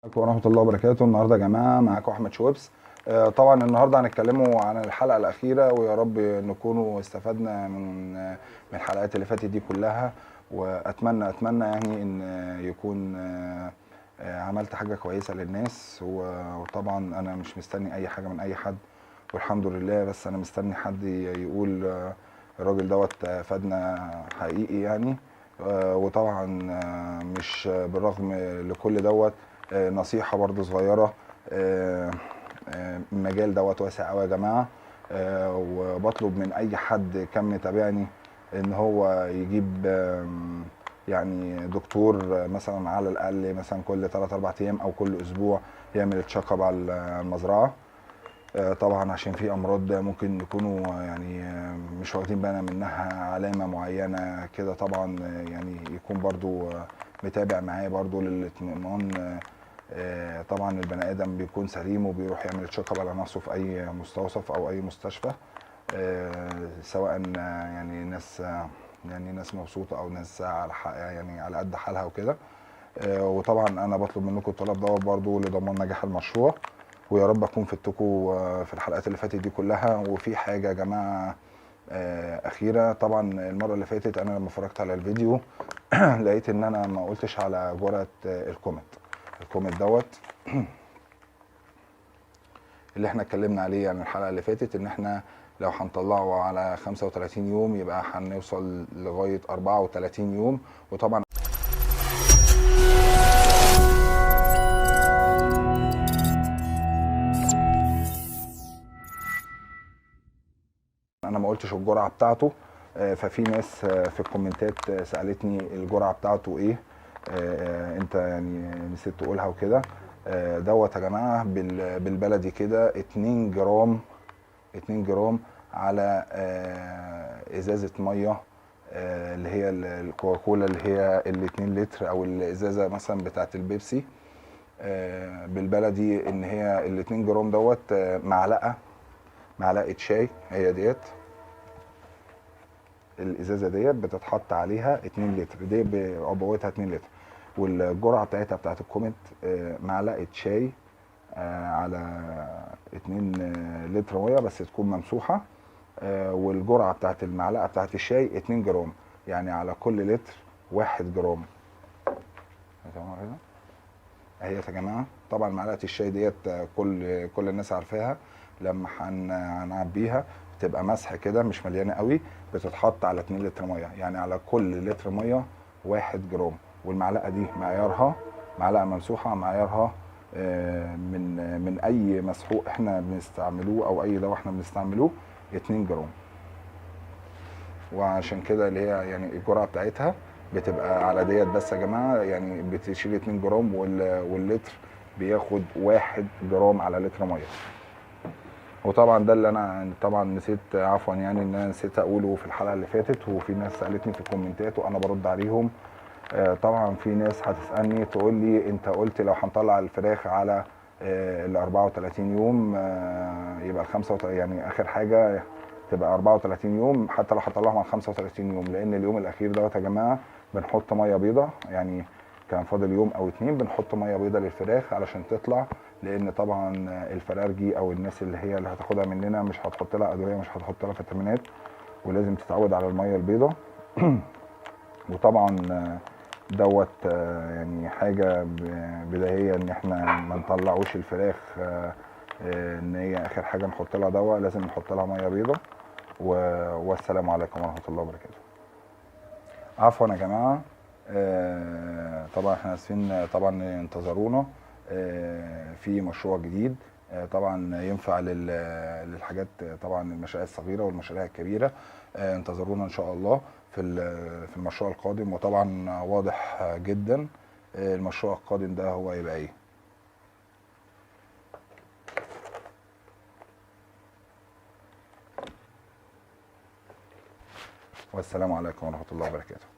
عليكم ورحمة الله وبركاته. النهارده يا جماعة معاكم أحمد شوبس. طبعا النهارده هنتكلموا عن الحلقة الأخيرة، ويا رب نكونوا استفدنا من الحلقات اللي فاتت دي كلها، وأتمنى يعني إن يكون عملت حاجة كويسة للناس. وطبعا أنا مش مستني أي حاجة من أي حد، والحمد لله، بس أنا مستني حد يقول الراجل دوت فادنا حقيقي يعني. وطبعا مش بالرغم لكل دوت نصيحة برضو صغيرة. المجال دوت واسع قوي يا جماعة. وبطلب من اي حد كان متابعني ان هو يجيب يعني دكتور مثلا على الاقل مثلا كل 3 4 ايام او كل اسبوع يعمل تشيك اب على المزرعة. طبعا عشان في امراض ممكن يكونوا يعني مش واخدين بالنا منها علامة معينة كده. طبعا يعني يكون برضو متابع معاه برضو للاطمئنان. طبعا البني ادم بيكون سليم وبيروح يعمل تشيك اب على نفسه في اي مستوصف او اي مستشفى، سواء يعني ناس يعني ناس مبسوطه او ناس على يعني على قد حالها وكده. وطبعا انا بطلب منكم الطلب دوت برضو لضمان نجاح المشروع، ويا رب اكون فدتكم في الحلقات اللي فاتت دي كلها. وفي حاجه يا جماعه اخيره، طبعا المره اللي فاتت انا لما اتفرجت على الفيديو لقيت ان انا ما قلتش على جرعه الكوميت دوت اللي احنا اتكلمنا عليه يعني الحلقه اللي فاتت، ان احنا لو هنطلعه على 35 يوم يبقى هنوصل لغايه 34 يوم. وطبعا انا ما قلتش الجرعه بتاعته. ففي ناس في الكومنتات سالتني الجرعه بتاعته ايه، انت يعني نسيت تقولها وكده. دوت يا جماعه بالبلدي كده 2 جرام، 2 جرام على ازازه ميه، اللي هي الكوكاكولا اللي هي ال 2 لتر، او الازازه مثلا بتاعت البيبسي. بالبلدي ان هي ال 2 جرام دوت معلقه شاي. هي ديت الازازه ديت بتتحط عليها 2 لتر، دي بعبوتها 2 لتر. والجرعه بتاعتها بتاعت الكوميت معلقه شاي على 2 لتر ميه بس تكون ممسوحه. والجرعه بتاعت المعلقه بتاعت الشاي 2 جرام، يعني على كل لتر 1 جرام. اهي يا جماعه. طبعا معلقه الشاي ديت كل الناس عارفاها. لما هنعبيها بتبقى مسح كده مش مليانه قوي، بتتحط على 2 لتر ميه، يعني على كل لتر ميه 1 جرام. والمعلقه دي معيارها معلقه ممسوحه، معيارها من اي مسحوق احنا بنستعملوه او اي دواء احنا بنستعملوه 2 جرام. وعشان كده اللي هي يعني الجرعه بتاعتها بتبقى على ديت بس يا جماعه، يعني بتشيل 2 جرام واللتر بياخد 1 جرام على لتر ميه. وطبعا ده اللي انا طبعا نسيت، عفوا يعني ان انا نسيت اقوله في الحلقه اللي فاتت، وفي ناس سالتني في الكومنتات وانا برد عليهم. طبعا في ناس هتسالني تقول لي انت قلت لو هنطلع الفراخ على ال 34 يوم يبقى ال 35 يعني اخر حاجه تبقى 34 يوم، حتى لو هطلعهم على 35 يوم، لان اليوم الاخير دوت يا جماعه بنحط ميه بيضه. يعني كان فاضل يوم او 2 بنحط ميه بيضه للفراخ علشان تطلع، لان طبعا الفرارجي او الناس اللي هي اللي هتاخدها مننا مش هتحط لها ادويه، مش هتحط لها فيتامينات، ولازم تتعود على الميه البيضه. وطبعا دوت يعني حاجه بداهيه ان احنا ما نطلعوش الفراخ ان هي اخر حاجه نحط لها دواء، لازم نحط لها ميه بيضه. والسلام عليكم ورحمه الله وبركاته. عفوا يا جماعه، طبعا احنا اسفين، طبعا انتظرونا في مشروع جديد طبعا ينفع للحاجات، طبعا المشاريع الصغيره والمشاريع الكبيره. انتظرونا ان شاء الله في المشروع القادم. وطبعا واضح جدا المشروع القادم ده هو يبقى ايه. والسلام عليكم ورحمه الله وبركاته.